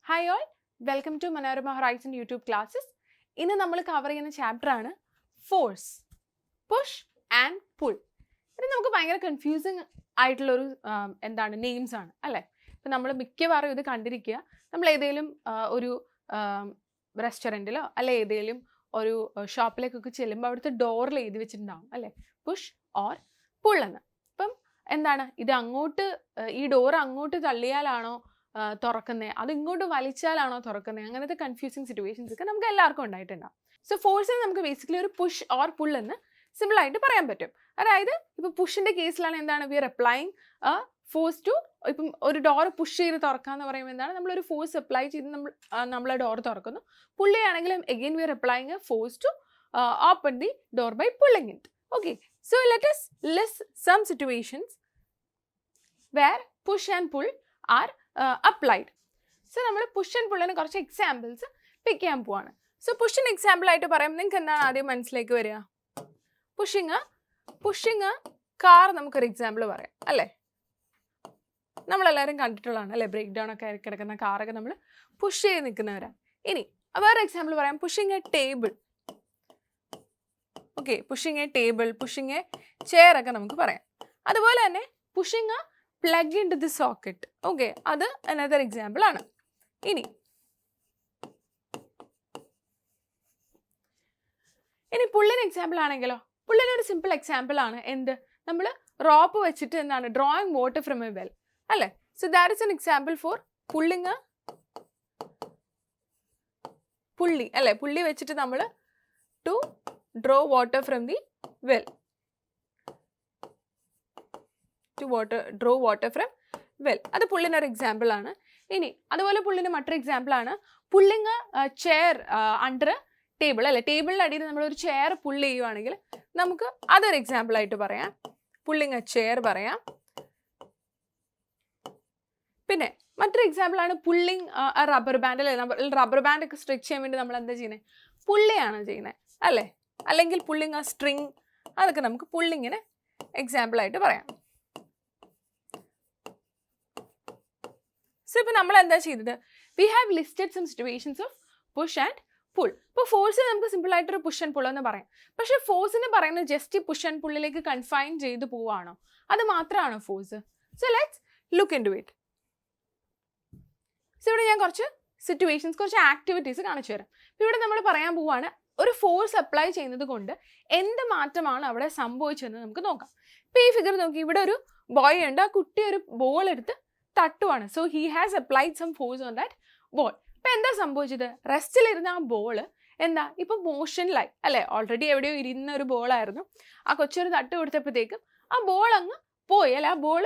Hi all, welcome to Manorama Horizon YouTube classes. ഇന്ന് നമ്മൾ cover ചെയ്യുന്ന ചാപ്റ്റർ ആണ് ഫോഴ്സ്, പുഷ് ആൻഡ് പുൾ. ഇത് നമുക്ക് ഭയങ്കര കൺഫ്യൂസിങ് ആയിട്ടുള്ളൊരു നെയിംസ് ആണ് അല്ലേ. ഇപ്പം നമ്മൾ മിക്കവാറും ഇത് കണ്ടിരിക്കുക, നമ്മൾ ഏതെങ്കിലും ഒരു റെസ്റ്റോറൻറ്റിലോ അല്ലെ ഏതെങ്കിലും ഒരു ഷോപ്പിലേക്കൊക്കെ ചെല്ലുമ്പോൾ അവിടുത്തെ ഡോറിൽ എഴുതി വെച്ചിട്ടുണ്ടാവും അല്ലേ, പുഷ് ഓർ പുൾ എന്ന്. അപ്പം ഇത് അങ്ങോട്ട് ഈ ഡോർ അങ്ങോട്ട് തള്ളിയാലാണോ തുറക്കുന്നത്, അത് ഇങ്ങോട്ട് വലിച്ചാലാണോ തുറക്കുന്നത്, അങ്ങനത്തെ കൺഫ്യൂസിങ് സിറ്റുവേഷൻസ് ഒക്കെ നമുക്ക് എല്ലാവർക്കും ഉണ്ടായിട്ടുണ്ടാവും. സോ ഫോഴ്സിന് നമുക്ക് ബേസിക്കലി ഒരു പുഷ് ഓർ പുൾ എന്ന് സിമ്പിൾ ആയിട്ട് പറയാൻ പറ്റും. അതായത് ഇപ്പോൾ പുഷിൻ്റെ കേസിലാണ് we are applying force to, ഇപ്പം ഒരു ഡോർ പുഷ് ചെയ്ത് തുറക്കാന്ന് പറയുമ്പോൾ നമ്മളൊരു ഫോഴ്സ് അപ്ലൈ ചെയ്ത് നമ്മൾ ഡോർ തുറക്കുന്നു. പുള്ളിയാണെങ്കിലും again we are applying a force to open the door by pulling it. Okay, so let us list some situations where push and pull are applied. So നമ്മൾ push and പുള്ളിന് കുറച്ച് examples പിക്ക് ചെയ്യാൻ പോവാണ്. So പുഷിന് example ആയിട്ട് പറയാം, നിങ്ങൾക്ക് എന്താണ് ആദ്യം മനസ്സിലേക്ക് വരിക? പുഷിങ് കാർ നമുക്കൊരു എക്സാമ്പിൾ പറയാം അല്ലേ. നമ്മളെല്ലാവരും കണ്ടിട്ടുള്ളതാണ് അല്ലേ, ബ്രേക്ക് ഡൗൺ ഒക്കെ കിടക്കുന്ന കാറൊക്കെ നമ്മൾ പുഷ് ചെയ്ത് നിൽക്കുന്നവരാണ്. ഇനി വേറെ എക്സാമ്പിൾ പറയാം, pushing A table. Okay, pushing A table, pushing A chair ഒക്കെ നമുക്ക് പറയാം. അതുപോലെ തന്നെ pushing A plug into the socket. Okay, അത് another example ആണ്. ഇനി പുള്ളിന് എക്സാമ്പിൾ ആണെങ്കിലോ, പുള്ളിന് ഒരു സിമ്പിൾ എക്സാമ്പിൾ ആണ്. എന്ത്? നമ്മൾ റോപ്പ് വെച്ചിട്ട് drawing water from a well അല്ലേ. So that is an example for pulling. Pulley അല്ലേ, പുള്ളി വെച്ചിട്ട് നമ്മൾ to draw water from the well, draw water from well. അത് പുള്ളിനൊരു എക്സാമ്പിൾ ആണ്. ഇനി അതുപോലെ പുള്ളിന് മറ്റൊരു എക്സാമ്പിൾ ആണ് പുള്ളിങ് ചെയർ അണ്ടർ ടേബിൾ അല്ലെ. ടേബിളിൻ്റെ അടിയിൽ നമ്മളൊരു ചെയർ പുള്ളി ചെയ്യുവാണെങ്കിൽ നമുക്ക് അതൊരു എക്സാമ്പിൾ ആയിട്ട് പറയാം, പുള്ളിങ് ചെയർ പറയാം. പിന്നെ മറ്റൊരു എക്സാമ്പിൾ ആണ് പുള്ളിങ് റബ്ബർ ബാൻഡ് അല്ലേ. റബ്ബർ ബാൻഡ് ഒക്കെ സ്ട്രെച്ച് ചെയ്യാൻ വേണ്ടി നമ്മൾ എന്താ ചെയ്യുന്നത്? പുള്ളിയാണ് ചെയ്യുന്നത് അല്ലേ. അല്ലെങ്കിൽ പുള്ളിങ് സ്ട്രിങ്, അതൊക്കെ നമുക്ക് പുള്ളിങ്ങിന് എക്സാമ്പിൾ ആയിട്ട് പറയാം. സോ ഇപ്പോൾ നമ്മൾ എന്താ ചെയ്തത്? We have listed some situations of push and pull. ഇപ്പോൾ ഫോഴ്സ് നമുക്ക് സിമ്പിൾ ആയിട്ടൊരു പുഷ് ആൻഡ് പുൾ എന്ന് പറയാം. പക്ഷേ ഫോഴ്സിന് പറയുന്നത് ജസ്റ്റ് പുഷ് ആൻഡ് പുള്ളിലേക്ക് കൺഫൈൻ ചെയ്ത് പോവാണോ? അത് മാത്രമാണോ force? So let's look into it. So ഇവിടെ ഞാൻ കുറച്ച് സിറ്റുവേഷൻസ്, കുറച്ച് ആക്ടിവിറ്റീസ് കാണിച്ചു തരാം. ഇവിടെ നമ്മൾ പറയാൻ പോവാണ് ഒരു ഫോഴ്സ് അപ്ലൈ ചെയ്യുന്നത് കൊണ്ട് എന്ത് മാറ്റമാണ് അവിടെ സംഭവിച്ചതെന്ന് നമുക്ക് നോക്കാം. ഇപ്പോൾ ഈ ഫിഗർ നോക്കി, ഇവിടെ ഒരു ബോയ് ഉണ്ട്, ആ കുട്ടി ഒരു ബോൾ എടുത്ത് തട്ടുവാണ്. So he has applied some force on that ball. ഇപ്പം എന്താ സംഭവിച്ചത്? റെസ്റ്റിലിരുന്ന ആ ബോൾ ഇപ്പം മോഷനിലായി അല്ലേ. ഓൾറെഡി എവിടെയോ ഇരുന്ന ഒരു ബോളായിരുന്നു, ആ കൊച്ചൊരു തട്ട് കൊടുത്തപ്പോഴത്തേക്കും ആ ബോൾ അങ്ങ് പോയി അല്ലെ, ആ ബോൾ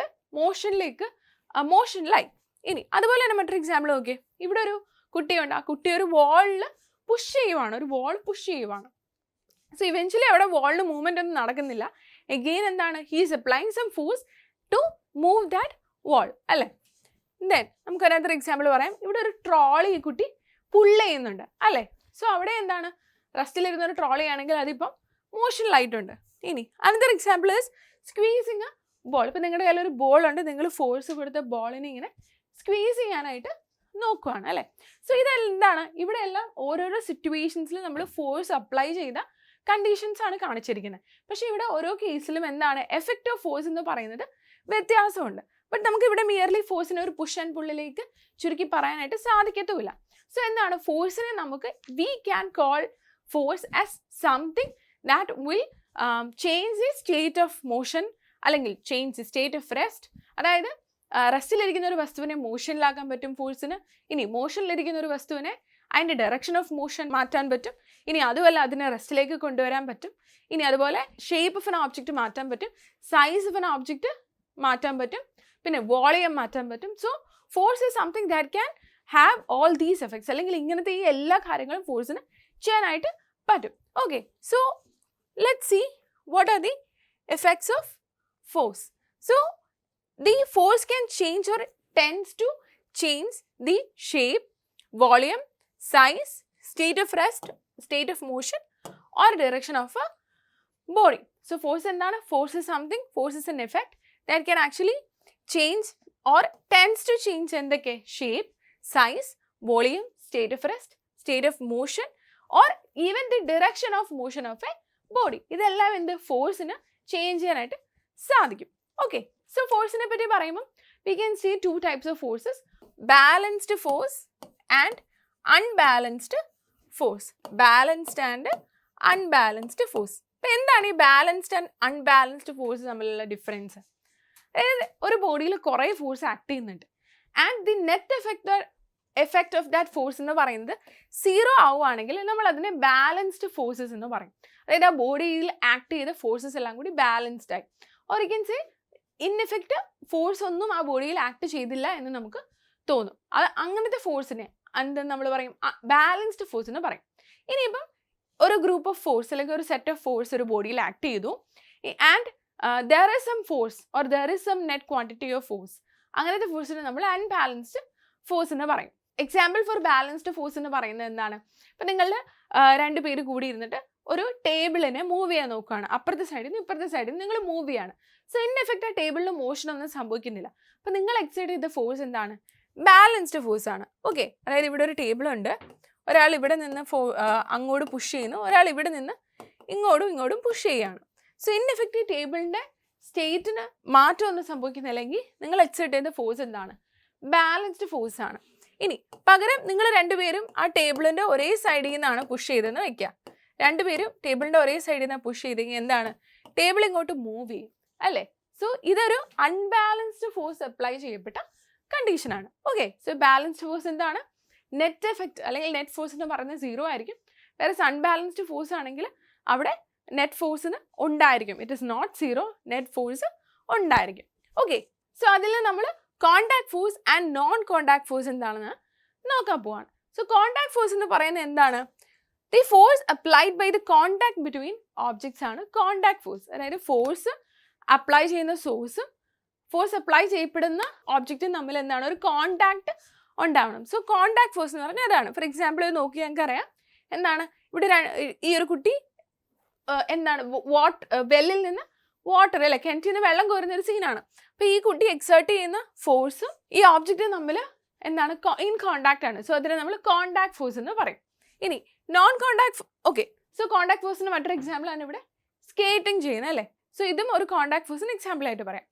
മോഷനിലായി. ഇനി അതുപോലെ തന്നെ മറ്റൊരു എക്സാമ്പിൾ നോക്കിയേ, ഇവിടെ ഒരു കുട്ടിയുണ്ട്, ആ കുട്ടി ഒരു വാളിൽ പുഷ് ചെയ്യുവാണ്, ഒരു വാൾ പുഷ് ചെയ്യുവാണ്. സോ ഇവൻച്വലി അവിടെ വാളിന് മൂവ്മെൻ്റ് ഒന്നും നടക്കുന്നില്ല. Again he is applying some force to move that wall അല്ലേ. ദെൻ നമുക്ക് അതിനകത്തൊരു എക്സാമ്പിൾ പറയാം, ഇവിടെ ഒരു ട്രോളി ഈ കുട്ടി പുള്ള് ചെയ്യുന്നുണ്ട് അല്ലേ. സോ അവിടെ റെസ്റ്റിലിരുന്ന ഒരു ട്രോളി ആണെങ്കിൽ അതിപ്പം മോഷനിലായിട്ടുണ്ട്. ഇനി another example is squeezing A ball. ഇപ്പം നിങ്ങളുടെ കയ്യിൽ ഒരു ബോൾ ഉണ്ട്, നിങ്ങൾ ഫോഴ്സ് കൊടുത്ത ബോളിനെ ഇങ്ങനെ സ്ക്വീസ് ചെയ്യാനായിട്ട് നോക്കുവാണ് അല്ലേ. സോ ഇവിടെ എല്ലാം ഓരോരോ സിറ്റുവേഷൻസിൽ നമ്മൾ ഫോഴ്സ് അപ്ലൈ ചെയ്ത കണ്ടീഷൻസ് ആണ് കാണിച്ചിരിക്കുന്നത്. പക്ഷേ ഇവിടെ ഓരോ കേസിലും എഫക്റ്റ് ഓഫ് ഫോഴ്സ് എന്ന് പറയുന്നത് വ്യത്യാസമുണ്ട്. ബട്ട് നമുക്ക് ഇവിടെ മിയർലി ഫോഴ്സിനെ ഒരു പുഷ് ആൻഡ് പുള്ളിലേക്ക് ചുരുക്കി പറയാനായിട്ട് സാധിക്കത്തുമില്ല. സോ ഫോഴ്സിനെ നമുക്ക് we can call force as something that will change the state of motion അല്ലെങ്കിൽ change the state of rest. അതായത് റെസ്റ്റിലിരിക്കുന്ന ഒരു വസ്തുവിനെ മോഷനിലാക്കാൻ പറ്റും ഫോഴ്സിന്. ഇനി മോഷനിലിരിക്കുന്ന ഒരു വസ്തുവിനെ അതിൻ്റെ ഡയറക്ഷൻ ഓഫ് മോഷൻ മാറ്റാൻ പറ്റും. ഇനി അതുമല്ല അതിനെ റെസ്റ്റിലേക്ക് കൊണ്ടുവരാൻ പറ്റും. ഇനി അതുപോലെ ഷേപ്പ് ഓഫ് എൻ ഓബ്ജക്റ്റ് മാറ്റാൻ പറ്റും, സൈസ് ഓഫ് എൻ ഓബ്ജക്റ്റ് മാറ്റാൻ പറ്റും, പിന്നെ വോളിയം മാറ്റാൻ പറ്റും. So force is something that can have all these effects. അല്ലെങ്കിൽ ഇങ്ങനത്തെ ഈ എല്ലാ കാര്യങ്ങളും ഫോഴ്സിന് ചെയ്യാനായിട്ട് പറ്റും. Okay, so let's see what are the effects of force. So the force can change or tends to change the shape, volume, size, state of rest, state of motion or direction of a body. So force force is something, force is an effect that can actually change or tends to change in the shape, size, volume, state of rest, state of motion or even the direction of motion of A body. ഇതെല്ലാം എന്ത് ഫോഴ്സിന് change ചെയ്യാനായിട്ട് സാധിക്കും. Okay, so ഫോഴ്സിനെ പറ്റി പറയുമ്പോൾ we can see two types of forces, balanced force and unbalanced force. Balanced and unbalanced force. അപ്പോൾ എന്താണ് ഈ ബാലൻസ്ഡ് ആൻഡ് അൺബാലൻസ്ഡ് ഫോഴ്സ് തമ്മിലുള്ള ഡിഫറൻസ്? അതായത് ഒരു ബോഡിയിൽ കുറേ ഫോഴ്സ് ആക്ട് ചെയ്യുന്നുണ്ട് and the net effect of that force എന്ന് പറയുന്നത് 0 ആവുകയാണെങ്കിൽ നമ്മൾ അതിനെ ബാലൻസ്ഡ് ഫോഴ്സസ് എന്ന് പറയും. അതായത് ആ ബോഡിയിൽ ആക്ട് ചെയ്ത ഫോഴ്സസ് എല്ലാം കൂടി ബാലൻസ്ഡ് ആയി. Or you can say in effect force ഒന്നും ആ ബോഡിയിൽ ആക്ട് ചെയ്തില്ല എന്ന് നമുക്ക് തോന്നും. അത് അങ്ങനത്തെ ഫോഴ്സിനെ എന്താ നമ്മൾ പറയും? ബാലൻസ്ഡ് ഫോഴ്സ് എന്ന് പറയും. ഇനിയിപ്പം ഒരു ഗ്രൂപ്പ് ഓഫ് ഫോഴ്സ് അല്ലെങ്കിൽ ഒരു സെറ്റ് ഓഫ് ഫോഴ്സ് ഒരു ബോഡിയിൽ ആക്ട് ചെയ്തു and there is some force or there is some net quantity of force. അങ്ങനത്തെ ഫോഴ്സിനെ നമ്മൾ അൺബാലൻസ്ഡ് ഫോഴ്സ് എന്ന് പറയും. എക്സാമ്പിൾ ഫോർ ബാലൻസ്ഡ് ഫോഴ്സ് എന്ന് പറയുന്നത് എന്താണ്? ഇപ്പം നിങ്ങൾ 2 പേര് കൂടി ഇരുന്നിട്ട് ഒരു ടേബിളിനെ മൂവ് ചെയ്യാൻ നോക്കുകയാണ്. അപ്പുറത്തെ സൈഡിൽ നിന്ന് ഇപ്പുറത്തെ സൈഡിൽ നിന്ന് നിങ്ങൾ മൂവ് ചെയ്യാണ്. സോ ഇൻ എഫക്റ്റ് ആ ടേബിളിൽ മോഷനൊന്നും സംഭവിക്കുന്നില്ല. അപ്പം നിങ്ങൾ എക്സൈറ്റ് ചെയ്ത ഫോഴ്സ് എന്താണ്? ബാലൻസ്ഡ് ഫോഴ്സ് ആണ്. ഓക്കെ, അതായത് ഇവിടെ ഒരു ടേബിളുണ്ട്, ഒരാൾ ഇവിടെ നിന്ന് അങ്ങോട്ട് പുഷ് ചെയ്യുന്നു, ഒരാൾ ഇവിടെ നിന്ന് ഇങ്ങോട്ടും പുഷ് ചെയ്യുകയാണ്. സോ ഇൻ എഫക്റ്റ് ഈ ടേബിളിൻ്റെ സ്റ്റേറ്റിന് മാറ്റമൊന്നും സംഭവിക്കുന്നില്ലെങ്കിൽ നിങ്ങൾ എക്സൈറ്റ് ചെയ്ത ഫോഴ്സ് എന്താണ്? ബാലൻസ്ഡ് ഫോഴ്സ് ആണ്. ഇനി പകരം നിങ്ങൾ 2 പേരും ആ ടേബിളിൻ്റെ ഒരേ സൈഡിൽ നിന്നാണ് പുഷ് ചെയ്തതെന്ന് വെക്കുക. 2 പേരും ടേബിളിൻ്റെ ഒരേ സൈഡിൽ നിന്ന് പുഷ് ചെയ്തെങ്കിൽ എന്താണ്? ടേബിൾ ഇങ്ങോട്ട് മൂവ് ചെയ്യും അല്ലേ? സോ ഇതൊരു അൺബാലൻസ്ഡ് ഫോഴ്സ് അപ്ലൈ ചെയ്യപ്പെട്ട കണ്ടീഷനാണ്. ഓക്കെ, സോ ബാലൻസ്ഡ് ഫോഴ്സ് എന്താണ്? നെറ്റ് എഫക്റ്റ് അല്ലെങ്കിൽ നെറ്റ് ഫോഴ്സ് എന്ന് പറയുന്നത് 0 ആയിരിക്കും. വേറെ അൺബാലൻസ്ഡ് ഫോഴ്സ് ആണെങ്കിൽ അവിടെ നെറ്റ് ഫോഴ്സിന് ഉണ്ടായിരിക്കും. It is not 0, net force ഉണ്ടായിരിക്കും. ഓക്കെ, സോ അതിൽ നമ്മൾ contact force and non contact force എന്താണെന്ന് നോക്കാൻ പോവാണ്. സോ കോണ്ടാക്ട് ഫോഴ്സ് എന്ന് പറയുന്നത് എന്താണ്? The force applied by the contact between objects ആണ് കോണ്ടാക്ട് ഫോഴ്സ്. അതായത് ഫോഴ്സ് അപ്ലൈ ചെയ്യുന്ന സോഴ്സും ഫോഴ്സ് അപ്ലൈ ചെയ്യപ്പെടുന്ന ഓബ്ജക്റ്റും തമ്മിൽ എന്താണ്? ഒരു കോണ്ടാക്ട് ഉണ്ടാവണം. സോ കോണ്ടാക്ട് ഫോഴ്സ് എന്ന് പറഞ്ഞാൽ അതാണ്. ഫോർ എക്സാമ്പിൾ ഇത് നോക്കി ഞങ്ങൾക്കറിയാം എന്താണ്? ഇവിടെ ഈ ഒരു കുട്ടി എന്താണ് വെല്ലിൽ നിന്ന് വാട്ടർ അല്ലെ കിണറ്റിൽ നിന്ന് വെള്ളം കോരുന്ന ഒരു സീനാണ്. അപ്പോൾ ഈ കുട്ടി എക്സേർട്ട് ചെയ്യുന്ന ഫോഴ്സും ഈ ഓബ്ജക്റ്റും തമ്മിൽ എന്താണ്? ഇൻ കോണ്ടാക്ട് ആണ്. സോ അതിനെ നമ്മൾ കോണ്ടാക്ട് ഫോഴ്സ് എന്ന് പറയും. ഇനി non contact, okay, so contact ഫോഴ്സിന് മറ്റൊരു എക്സാമ്പിൾ ആണ് ഇവിടെ സ്കേറ്റിംഗ് ചെയ്യുന്നത് അല്ലേ? സോ ഇതും ഒരു കോണ്ടാക്ട് ഫോഴ്സിന് എക്സാമ്പിൾ ആയിട്ട് പറയാം.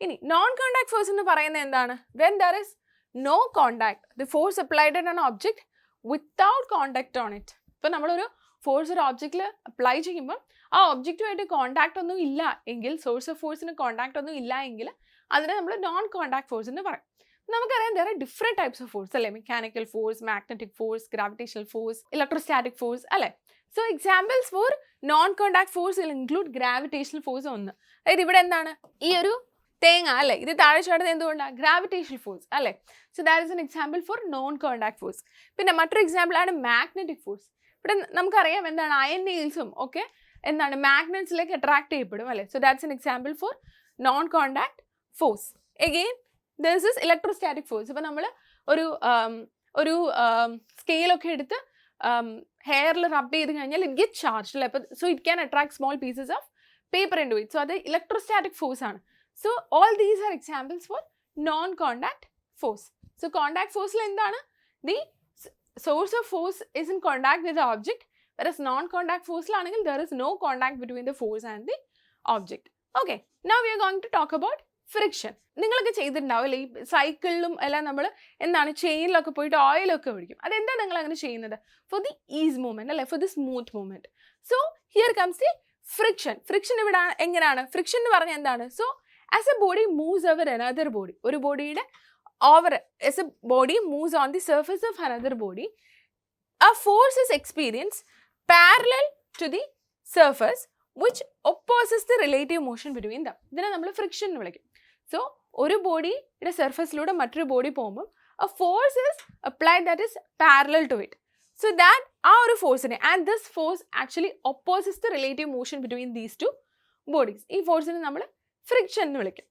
ഇനി നോൺ കോണ്ടാക്ട് ഫോഴ്സ് എന്ന് പറയുന്നത് എന്താണ്? When there is no contact, the force applied on an object without contact on it. ഇപ്പോൾ നമ്മളൊരു ഫോഴ്സ് ഒരു ഒബ്ജക്റ്റിൽ അപ്ലൈ ചെയ്യുമ്പോൾ ആ ഒബ്ജക്റ്റുമായിട്ട് കോണ്ടാക്ട് ഒന്നും ഇല്ല എങ്കിൽ, സോഴ്സ് ഓഫ് ഫോഴ്സിന് കോണ്ടാക്ട് ഒന്നും ഇല്ല എങ്കിൽ അതിനെ നമ്മൾ നോൺ കോണ്ടാക്ട് ഫോഴ്സ് എന്ന് പറയും. നമുക്കറിയാം there are different types of force അല്ലേ? Mechanical force, magnetic force, gravitational force, electrostatic force അല്ലേ? So examples for non contact force will include gravitational force ഒന്ന്. അതായത് ഇവിടെ എന്താണ്? ഈ ഒരു തേങ്ങ അല്ലേ, ഇത് താഴെ ചാടുന്നത് എന്തുകൊണ്ടാണ്? ഗ്രാവിറ്റേഷണൽ ഫോഴ്സ് അല്ലേ? So that is an example four non contact force. പിന്നെ മറ്റൊരു എക്സാമ്പിൾ ആണ് മാഗ്നറ്റിക് ഫോഴ്സ്. ഇവിടെ നമുക്കറിയാം എന്താണ്? അയൺ നെയിൽസും ഒക്കെ എന്താണ്? മാഗ്നറ്റ്സിലേക്ക് അട്രാക്ട് ചെയ്യപ്പെടും അല്ലേ? So that's an example four non contact force. Again this is electrostatic force. ഇപ്പോൾ നമ്മൾ ഒരു സ്കെയിലൊക്കെ എടുത്ത് ഹെയറിൽ റബ്ബ് ചെയ്ത് കഴിഞ്ഞാൽ ഇറ്റ് ഗെറ്റ് ചാർജ് അല്ലേ? അപ്പോൾ so it can attract small pieces of paper into it. So അത് ഇലക്ട്രോസ്റ്റാറ്റിക് ഫോഴ്സ് ആണ്. So all these are examples for non contact force. So contact ഫോഴ്സിൽ എന്താണ്? The source of force is in contact with the object. whereas non-contact force laanengil there is no contact between the force and the object. Okay, now we are going to talk about friction. നിങ്ങളൊക്കെ ചെയ്തിട്ടുണ്ടാവില്ലേ ഈ സൈക്കിളിലും എല്ലാം നമ്മൾ എന്താണ് ചെയിനിലൊക്കെ പോയിട്ട് ഓയിലൊക്കെ ഒഴിക്കും. അതെന്താ നിങ്ങൾ അങ്ങനെ ചെയ്യുന്നത്? ഫോർ ദി ഈസ് മൂവ്മെന്റ് അല്ലേ? For the smooth movement. So here comes the friction. Friction ഇവിടെ എങ്ങനെയാണ്? ഫ്രിക്ഷൻ എന്ന് പറഞ്ഞാൽ എന്താണ്? So as A body moves over another body, ഒരു ബോഡിയുടെ as a body moves on the surface of another body, a force is experienced parallel to the surface which opposes the relative motion between them. ഇതിനെ നമ്മൾ friction എന്ന് വിളിക്കും. So ഒരു ബോഡിയുടെ സർഫസിലൂടെ മറ്റൊരു body പോകുമ്പോൾ a force is applied that is parallel to it. So that ആ ഒരു ഫോഴ്സിനെ and this force actually opposes the relative motion between these two bodies. ഈ ഫോഴ്സിനെ നമ്മൾ ഫ്രിക്ഷൻ എന്ന് വിളിക്കും.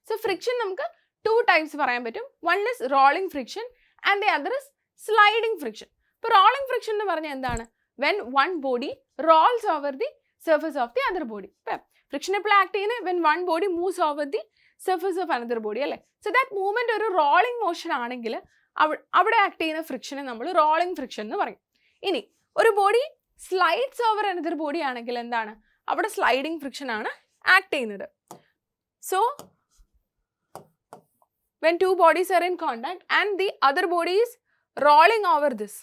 സോ ഫ്രിക്ഷൻ നമുക്ക് 2 types പറയാൻ പറ്റും. One is rolling friction and the other is sliding friction. ഇപ്പോൾ rolling friction എന്ന് പറഞ്ഞാൽ എന്താണ്? When one body rolls over the surface of the other body. ഇപ്പോൾ ഫ്രിക്ഷൻ എപ്പോൾ ആക്ട് ചെയ്യുന്നത്? when one body moves over the surface of another body അല്ലേ? So that movement ഒരു rolling motion ആണെങ്കിൽ അവിടെ ആക്ട് ചെയ്യുന്ന ഫ്രിക്ഷനെ നമ്മൾ റോളിംഗ് ഫ്രിക്ഷൻ എന്ന് പറയും. ഇനി ഒരു body slides over another body ആണെങ്കിൽ എന്താണ്, അവിടെ സ്ലൈഡിങ് ഫ്രിക്ഷൻ ആണ് ആക്ട് ചെയ്യുന്നത്. So when two bodies are in contact and the other body is rolling over this,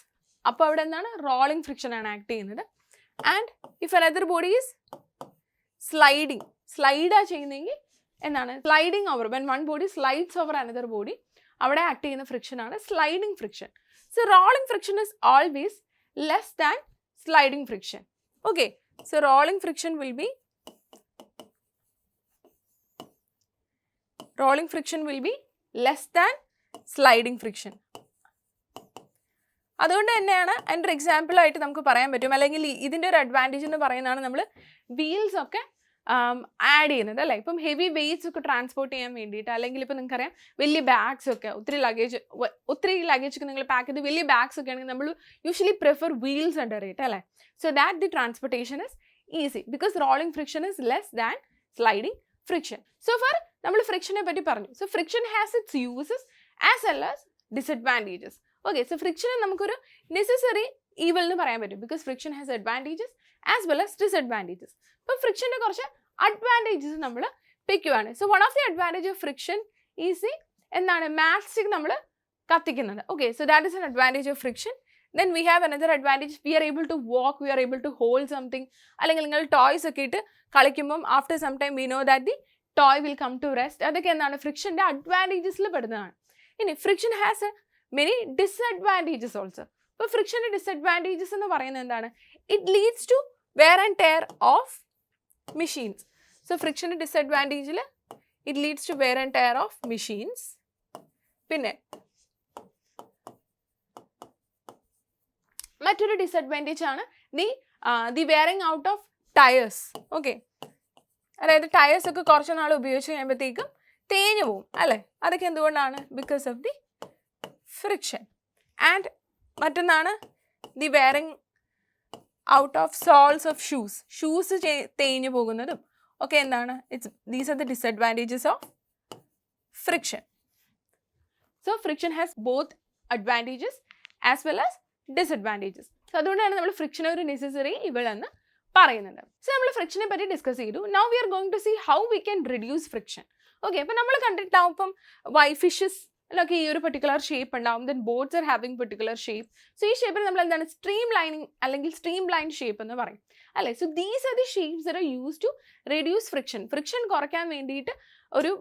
അപ്പോൾ അവിടെ എന്താണ്, റോളിംഗ് ഫ്രിക്ഷൻ ആണ് ആക്ട് ചെയ്യുന്നത്. And if another body is സ്ലൈഡാ ചെയ്യുന്നെങ്കിൽ എന്താണ്, sliding over, when one body slides over another body, അവിടെ act ചെയ്യുന്ന friction ആണ് sliding friction. So rolling friction is always less than sliding friction. Okay, so rolling friction will be less than sliding friction. അതുകൊണ്ട് തന്നെയാണ് എൻ്റെ example ആയിട്ട് നമുക്ക് പറയാൻ പറ്റും, അല്ലെങ്കിൽ ഇതിൻ്റെ ഒരു അഡ്വാൻറ്റേജ് എന്ന് പറയുന്നതാണ് നമ്മൾ വീൽസ് ഒക്കെ ആഡ് ചെയ്യുന്നത് അല്ലേ. ഇപ്പം ഹെവി വെയ്റ്റ്സ് ഒക്കെ ട്രാൻസ്പോർട്ട് ചെയ്യാൻ വേണ്ടിയിട്ട്, അല്ലെങ്കിൽ ഇപ്പം നിങ്ങൾക്കറിയാം വലിയ ബാഗ്സ് ഒക്കെ, ഒത്തിരി ലഗേജ് ഒക്കെ നിങ്ങൾ പാക്ക് ചെയ്ത് വലിയ ബാഗ്സ് ഒക്കെ ആണെങ്കിൽ നമ്മൾ usually prefer wheels under it അല്ലേ. So that the transportation is easy because rolling friction is less than sliding friction. So far നമ്മൾ ഫ്രിക്ഷനെ പറ്റി പറഞ്ഞു. So friction has its uses as well as disadvantages. Okay, so ഫ്രിക്ഷനെ നമുക്കൊരു necessary evil എന്ന് പറയാൻ പറ്റും because friction has advantages as well as disadvantages. ഇപ്പം ഫ്രിക്ഷൻ്റെ കുറച്ച് അഡ്വാൻറ്റേജസ് നമ്മൾ പിക്കുവാണ്. So one of the advantage of friction is എന്താണ്, മാച്ച് സ്റ്റിക്ക് നമ്മൾ കത്തിക്കുന്നത്. Okay, so that is N advantage of friction. Then we have another advantage, we are able to walk, we are able to hold something. അല്ലെങ്കിൽ നിങ്ങൾ toys ഒക്കെ ഇട്ട് കളിക്കുമ്പം after some time we know that the toy will come to rest. അതൊക്കെ എന്താണ്, ഫ്രിക്ഷൻ്റെ അഡ്വാൻറ്റേജസിൽ പെടുന്നതാണ്. ഇനി friction has many disadvantages also. ഇപ്പോൾ ഫ്രിക്ഷൻ്റെ ഡിസഡ്വാൻറ്റേജസ് എന്ന് പറയുന്നത് എന്താണ്, it leads to wear and tear of machines. So ഫ്രിക്ഷൻ്റെ ഡിസഡ്വാൻറ്റേജിൽ it leads to wear and tear of machines. പിന്നെ മറ്റൊരു ഡിസഡ്വാൻറ്റേജ് ആണ് the wearing out of tyres. Okay, അതായത് ടയേഴ്സ് ഒക്കെ കുറച്ച് നാൾ ഉപയോഗിച്ച് കഴിയുമ്പോഴത്തേക്കും തേഞ്ഞു പോവും അല്ലേ. അതൊക്കെ എന്തുകൊണ്ടാണ്, because of the friction. And മറ്റൊന്നാണ് the wearing out of soles of shoes തേഞ്ഞു പോകുന്നതും ഒക്കെ എന്താണ്, these are the disadvantages of friction. So friction has both advantages as well as disadvantages. So അതുകൊണ്ടാണ് നമ്മൾ ഫ്രിക്ഷനെ ഒരു നെസസറി ഇവൾ എന്ന് പറയുന്നത്. സോ നമ്മൾ ഫ്രിക്ഷനെ പറ്റി ഡിസ്കസ് ചെയ്തു. Now we are going to see how we can reduce friction. Okay, അപ്പോൾ നമ്മൾ കണ്ടിട്ടാവും ഇപ്പം ഫിഷസ് ഒക്കെ ഈ ഒരു പെർട്ടിക്കുലർ ഷേപ്പ് ഉണ്ടാവും. Then boats are having particular shape. So ഈ ഷേപ്പിൽ നമ്മൾ എന്താണ്, സ്ട്രീം ലൈനിങ് അല്ലെങ്കിൽ സ്ട്രീം ലൈൻ ഷേപ്പ് എന്ന് പറയും അല്ലേ. So these are the shapes that are use to reduce friction. Friction കുറയ്ക്കാൻ വേണ്ടിയിട്ട് ഒരു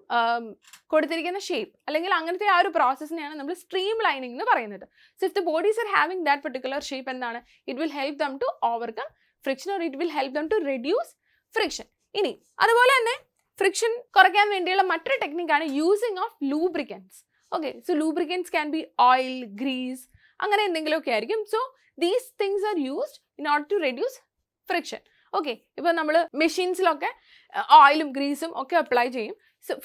കൊടുത്തിരിക്കുന്ന ഷേപ്പ് അല്ലെങ്കിൽ അങ്ങനത്തെ ആ ഒരു പ്രോസസ്സിനെയാണ് നമ്മൾ സ്ട്രീം ലൈനിങ് എന്ന് പറയുന്നത്. So if the bodies are having that particular shape എന്താണ്, it will help them to overcome friction or it will help them to reduce friction. ഇനി അതുപോലെ തന്നെ ഫ്രിക്ഷൻ കുറയ്ക്കാൻ വേണ്ടിയുള്ള മറ്റൊരു ടെക്നിക്കാണ് using of lubricants. Okay, so lubricants can be oil, grease, അങ്ങനെ എന്തെങ്കിലുമൊക്കെ ആയിരിക്കും. So these things are used in order to reduce friction. Okay, ഇപ്പോൾ നമ്മൾ മെഷീൻസിലൊക്കെ ഓയിലും ഗ്രീസും ഒക്കെ അപ്ലൈ ചെയ്യും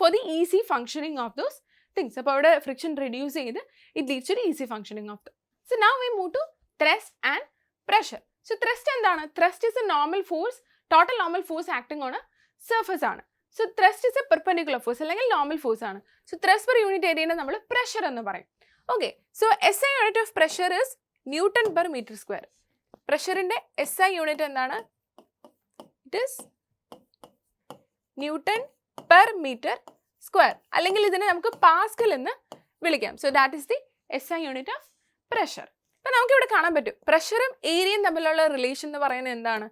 for the easy functioning of those things. അപ്പോൾ അവിടെ ഫ്രിക്ഷൻ റെഡ്യൂസ് ചെയ്ത് it leads to easy functioning of the. So now we move to thrust and pressure. So thrust എന്താണ്, thrust is a normal force, total normal force acting on a surface ആണ്. So thrust is a perpendicular force അല്ലെങ്കിൽ normal force ആണ്. So thrust per unit ഏരിയനെ നമ്മൾ pressure എന്ന് പറയും. Okay, so SI unit of pressure is newton per metre square. പ്രഷറിൻ്റെ SI unit എന്താണ്, it is newton per metre square, അല്ലെങ്കിൽ ഇതിനെ നമുക്ക് പാസ്കൽ എന്ന് വിളിക്കാം. So that is the SI unit of pressure. അപ്പം നമുക്കിവിടെ കാണാൻ പറ്റും പ്രഷറും ഏരിയയും തമ്മിലുള്ള റിലേഷൻ എന്ന് പറയുന്നത് എന്താണ്,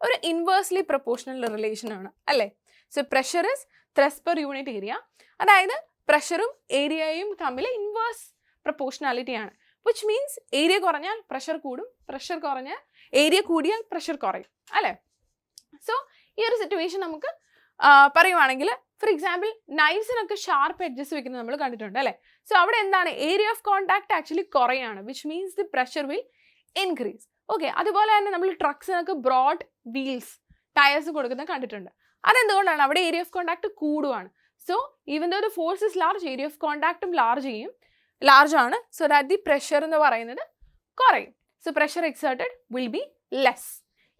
ഒരു ഇൻവേഴ്സ്ലി പ്രൊപ്പോർഷണൽ റിലേഷൻ ആണ് അല്ലേ. So pressure is thrust per unit area, അതായത് പ്രഷറും ഏരിയയും തമ്മിൽ ഇൻവേഴ്സ് പ്രൊപ്പോർഷണാലിറ്റി ആണ്. വിച്ച് മീൻസ് ഏരിയ കുറഞ്ഞാൽ പ്രഷർ കൂടും, പ്രഷർ കുറഞ്ഞാൽ ഏരിയ കൂടിയാൽ പ്രഷർ കുറയും അല്ലേ. സോ ഈ ഒരു സിറ്റുവേഷൻ നമുക്ക് പറയുവാണെങ്കിൽ ഫോർ എക്സാമ്പിൾ നൈഫ്സിനൊക്കെ ഷാർപ്പ് എഡ്ജസ് വെക്കുന്നത് നമ്മൾ കണ്ടിട്ടുണ്ട് അല്ലേ. സോ അവിടെ എന്താണ്, ഏരിയ ഓഫ് കോൺടാക്ട് ആക്ച്വലി കുറയാണ്, which means the pressure will increase. Okay, അതുപോലെ തന്നെ നമ്മൾ ട്രക്സിനൊക്കെ ബ്രോഡ് വീൽസ് ടയേഴ്സ് കൊടുക്കുന്നത് കണ്ടിട്ടുണ്ട്. അതെന്തുകൊണ്ടാണ്, അവിടെ ഏരിയ ഓഫ് കോൺടാക്ട് കൂടുവാണ്. So even though the force is large, area of കോൺടാക്റ്റും ലാർജ് ആണ്. സോ ദാറ്റ് ദി പ്രഷർ എന്ന് പറയുന്നത് കുറയും. So pressure exerted will be less.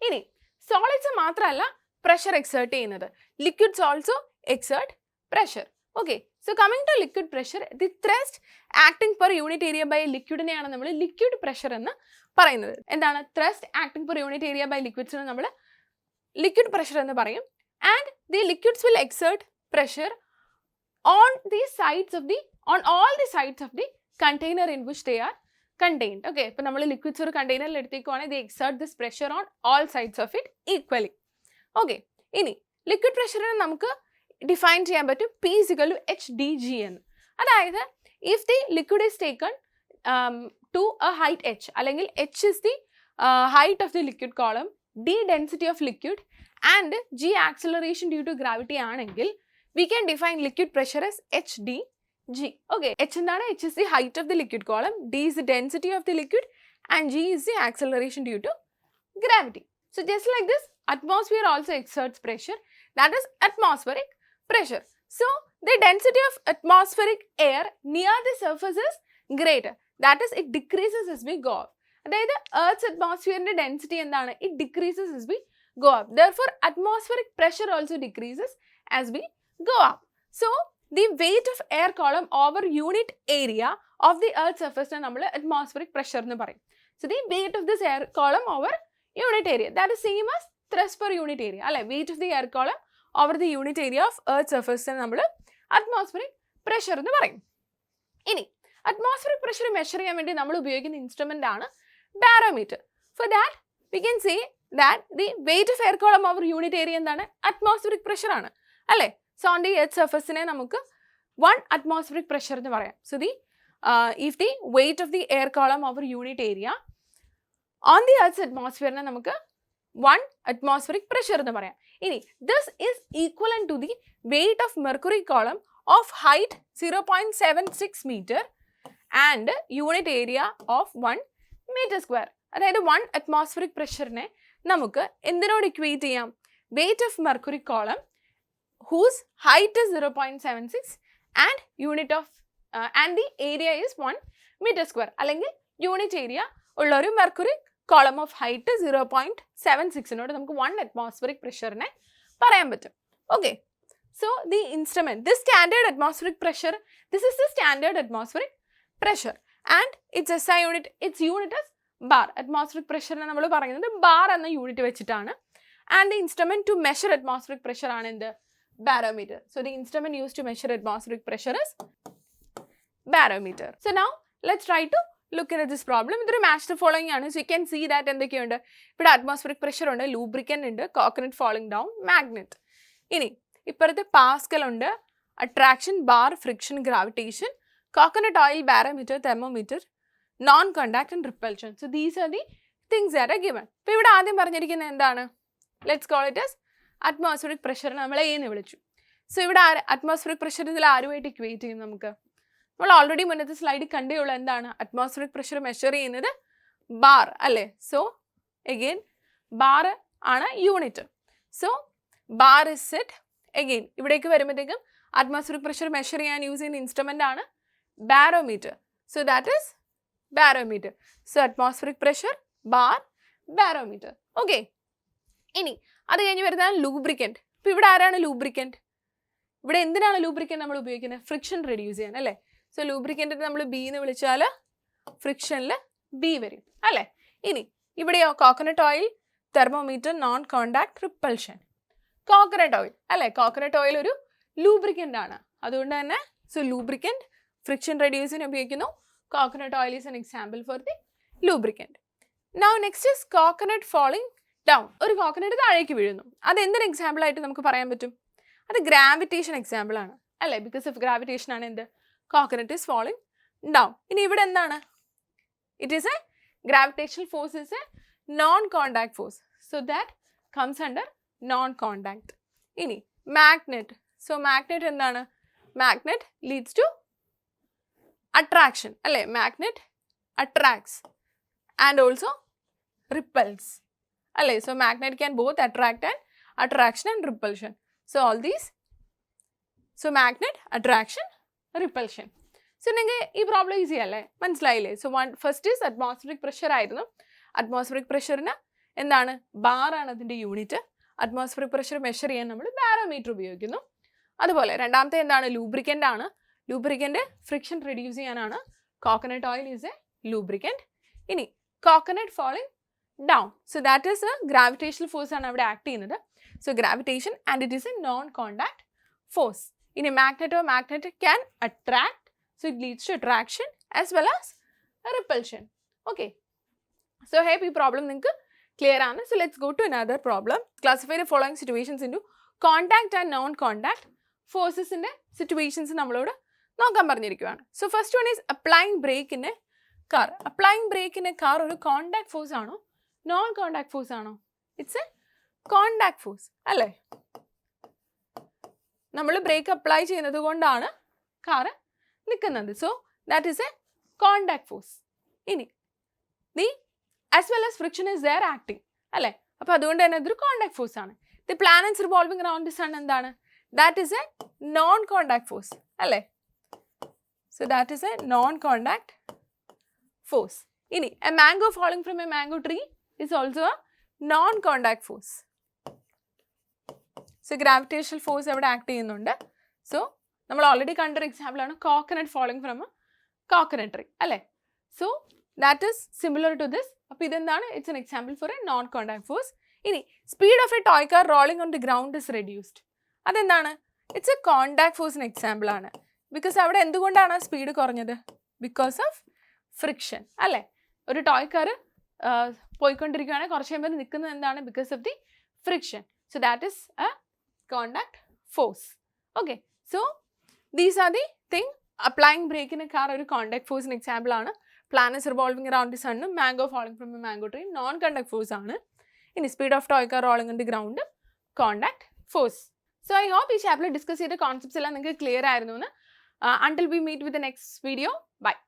ഇനി സോളിഡ്സ് മാത്രമല്ല പ്രഷർ എക്സേർട്ട് ചെയ്യുന്നത്, liquids also exert pressure. Okay, So coming to liquid pressure, the thrust acting per unit area by liquidനെയാണ് നമ്മൾ liquid pressure എന്ന് പറയുന്നത്. എന്താണ് thrust acting per unit area by liquids നെ നമ്മൾ liquid pressure എന്ന് പറയും. And the liquids will exert pressure on all the sides of the container in which they are contained. Okay, ഇപ്പോൾ നമ്മൾ liquids ഒരു കണ്ടെയ്നറിൽ എടുത്തേക്കുവാണെങ്കിൽ they exert this pressure on all sides of it equally. Okay, ഇനി liquid pressure നമുക്ക് define ചെയ്യാൻ പറ്റും P is equal to HdG എന്ന്. അതായത് if the liquid is taken to a height h, അല്ലെങ്കിൽ h is the height of the liquid column, d density of liquid and g acceleration due to gravity ആണെങ്കിൽ we can define liquid pressure as HdG. Okay, h എന്താണ്? h is the height of the liquid column, d is the density of the liquid and g is the acceleration due to gravity. So just like this, atmosphere also exerts pressure, that is atmospheric pressure. So the density of atmospheric air near the surface is greater, that is it decreases as we go up. അതായത് Earth's atmosphere density എന്താണ്? It decreases as we go up. Therefore atmospheric pressure also decreases as we go up. So the weight of air column over unit area of the Earth's surface നമ്മൾ atmospheric pressure എന്ന് പറയും. So the weight of this air column over unit area, that is same as thrust per unit area. അല്ലെ, weight of the air column over the unit area of Earth's surface നമ്മൾ atmospheric pressure എന്ന് പറയും. ഇനി atmospheric pressure measure ചെയ്യാൻ വേണ്ടി നമ്മൾ ഉപയോഗിക്കുന്ന instrument ആണ് barometer. For that we can say that the weight of air column over unit area എന്താണ്? atmospheric pressure ആണ് അല്ലേ. So on the Earth surface നെ നമുക്ക് 1 atmospheric pressure എന്ന് പറയാം. So the if the weight of the air column over unit area on the Earth's atmosphere നെ നമുക്ക് 1 atmospheric pressure എന്ന് പറയാം. ഇനി this is equivalent to the weight of mercury column of height 0.76 meter and unit area of 1 meter square. അതായത് 1 atmospheric pressure നെ നമുക്ക് എന്തിനോട് equate ചെയ്യാം? weight of mercury column whose height is 0.76 and unit of and the area is 1 meter square. അല്ലെങ്കിൽ unit area ഉള്ള ഒരു mercury column of height 0.76 നോട് നമുക്ക് 1 atmospheric pressure നെ പറയാൻ പറ്റും. Okay, so the instrument, this standard atmospheric pressure, this is the standard atmospheric pressure and its SI unit, its unit is bar. atmospheric pressure നെ നമ്മൾ പറയുന്നത് bar എന്ന unit വെച്ചിട്ടാണ്. and the instrument to measure atmospheric pressure ആണ് എന്ത്? barometer. So the instrument used to measure atmospheric pressure is barometer. So now let's try to look at this problem. ഇതൊരു match the following ആണ്. So you can see that എന്തൊക്കെയുണ്ട്? ഇവിടെ atmospheric pressure ഉണ്ട്, lubricant ഉണ്ട്, coconut falling down, magnet. ഇനി ഇപ്പുറത്ത് Pascal ഉണ്ട്, attraction, bar, friction, gravitation, coconut oil, barometer, thermometer, non-contact and repulsion. So these are the things that are given. ഇപ്പോൾ ഇവിടെ ആദ്യം പറഞ്ഞിരിക്കുന്നത് എന്താണ്? Let's call it as atmospheric pressure നമ്മൾ A എന്ന് വിളിച്ചു. സോ ഇവിടെ atmospheric pressure ഇതിൽ ആരുമായിട്ട് ഇക്വേറ്റ് ചെയ്യും? നമുക്ക് നമ്മൾ ഓൾറെഡി മുന്നത്തെ സ്ലൈഡിൽ കണ്ടേയുള്ള എന്താണ്? atmospheric pressure മെഷർ ചെയ്യുന്നത് ബാർ അല്ലേ. സോ അഗെയിൻ ബാർ ആണ് unit. So bar is set again ഇവിടേക്ക് വരുമ്പോഴത്തേക്കും atmospheric pressure മെഷർ ചെയ്യാൻ യൂസ് ചെയ്യുന്ന ഇൻസ്ട്രുമെന്റ് ആണ് barometer. So that is barometer. So atmospheric pressure bar barometer. Okay, ഇനി അത് കഴിഞ്ഞ് വരുന്നതാണ് ലൂബ്രിക്കൻറ്റ്. ഇപ്പോൾ ഇവിടെ ആരാണ് ലൂബ്രിക്കൻറ്റ്? ഇവിടെ എന്തിനാണ് ലൂബ്രിക്കൻറ്റ് നമ്മൾ ഉപയോഗിക്കുന്നത്? ഫ്രിക്ഷൻ റെഡ്യൂസ് ചെയ്യാൻ അല്ലേ. സോ ലൂബ്രിക്കൻറ്റ് നമ്മൾ ബി എന്ന് വിളിച്ചാൽ ഫ്രിക്ഷനിൽ ബി വരും അല്ലേ. ഇനി ഇവിടെയോ coconut oil, thermometer, non contact, repulsion. Coconut oil അല്ലേ, കോക്കനട്ട് ഓയിൽ ഒരു ലൂബ്രിക്കൻ്റ് ആണ്. അതുകൊണ്ട് തന്നെ സോ ലൂബ്രിക്കൻറ്റ് ഫ്രിക്ഷൻ റെഡ്യൂസിന് ഉപയോഗിക്കുന്നു. Coconut oil is an example for the lubricant. Now next is coconut falling down. ഒരു കോക്കനട്ട് താഴേക്ക് വീഴുന്നു. അത് എന്തൊരു എക്സാമ്പിൾ ആയിട്ട് നമുക്ക് പറയാൻ പറ്റും? അത് ഗ്രാവിറ്റേഷൻ എക്സാമ്പിൾ ആണ് അല്ലേ. ബിക്കോസ് ഓഫ് ഗ്രാവിറ്റേഷൻ ആണ് എന്ത്? Coconut is falling down. ഇനി ഇവിടെ എന്താണ്? It is a gravitational force is a non contact force. So that comes under non contact. ഇനി മാഗ്നെറ്റ്. സോ മാഗ്നെറ്റ് എന്താണ്? മാഗ്നെറ്റ് ലീഡ്സ് ടു അട്രാക്ഷൻ അല്ലേ. Magnet attracts and also repels അല്ലേ. So magnet can both attract and attraction and repulsion. So all these, so magnet, attraction, repulsion. So നിങ്ങൾക്ക് ഈ problem easy അല്ലേ, മനസ്സിലായില്ലേ? So first is atmospheric pressure ആയിരുന്നു. Atmospheric പ്രഷറിന് എന്താണ്? Bar ആണ് അതിൻ്റെ unit. Atmospheric pressure measure ചെയ്യാൻ നമ്മൾ ബാരോമീറ്റർ ഉപയോഗിക്കുന്നു. അതുപോലെ രണ്ടാമത്തെ എന്താണ്? ലൂബ്രിക്കൻ്റ് ആണ്. ലൂബ്രിക്കൻ്റ് ഫ്രിക്ഷൻ റെഡ്യൂസ് ചെയ്യാനാണ്. Coconut oil is a lubricant. ഇനി coconut falling down. So that is a gravitational force ആണ് അവിടെ ആക്ട് ചെയ്യുന്നത്. So gravitation and it is a non contact force. ഇനി magnet can attract. So it leads to attraction as well as repulsion. Okay, so hope ഈ problem നിങ്ങൾക്ക് clear ആണ്. So let's go to another problem. Classify the following situations into contact and non contact ഫോഴ്സസിൻ്റെ situations നമ്മളോട് നോക്കാൻ പറഞ്ഞിരിക്കുകയാണ്. So first one is applying brake in a car. Applying brake in a car ഒരു contact force ആണോ non contact force ആണോ? It's a contact force അല്ലേ? നമ്മൾ brake apply ചെയ്യുന്നത് കൊണ്ടാണ് കാറ് നിൽക്കുന്നത്. So that is a contact force. ഇനി the as well as friction is there acting അല്ലേ? അപ്പോൾ അതുകൊണ്ട് തന്നെ അതൊരു കോണ്ടാക്ട് ഫോഴ്സ് ആണ്. The planets revolving around the sun എന്താണ്? That is a non contact force അല്ലേ? So that is a non contact force. ഇനി a mango falling from a mango tree is also a non-contact force. So gravitational force അവിടെ act ചെയ്യുന്നുണ്ട്. So നമ്മൾ already കണ്ടൊരു എക്സാമ്പിളാണ് coconut falling from a coconut tree അല്ലേ? So that is similar to this. അപ്പോൾ ഇതെന്താണ്? It's an example for a non contact force. ഇനി speed of a toy car rolling on the ground is reduced. അതെന്താണ്? It's a contact ഫോഴ്സിന് example ആണ്. Because അവിടെ എന്തുകൊണ്ടാണ് speed കുറഞ്ഞത്? Because of friction അല്ലേ? ഒരു ടോയ് കാർ പോയിക്കൊണ്ടിരിക്കുകയാണെങ്കിൽ കുറച്ച് കഴിയുമ്പോൾ നിൽക്കുന്നത് എന്താണ്? Because of the friction. So that is a contact force. Okay, so these are the thing. Applying ബ്രേക്കിന് കാർ ഒരു കോണ്ടാക്ട് ഫോഴ്സിന് എക്സാമ്പിൾ ആണ്. പ്ലാനറ്റ്സ് റിവോൾവിംഗ് അറൗണ്ട് ദി സണ്ണും mango falling from a mango tree non contact force ആണ്. ഇനി speed of toy car rolling on the ground contact force. So I hope ഈ ചാപ്റ്ററിൽ discuss ചെയ്ത കോൺസെപ്റ്റ്സ് എല്ലാം നിങ്ങൾക്ക് ക്ലിയർ ആയിരുന്നു എന്ന്. Until we meet with the next video, bye.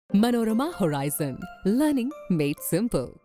Manorama Horizon. Learning made simple.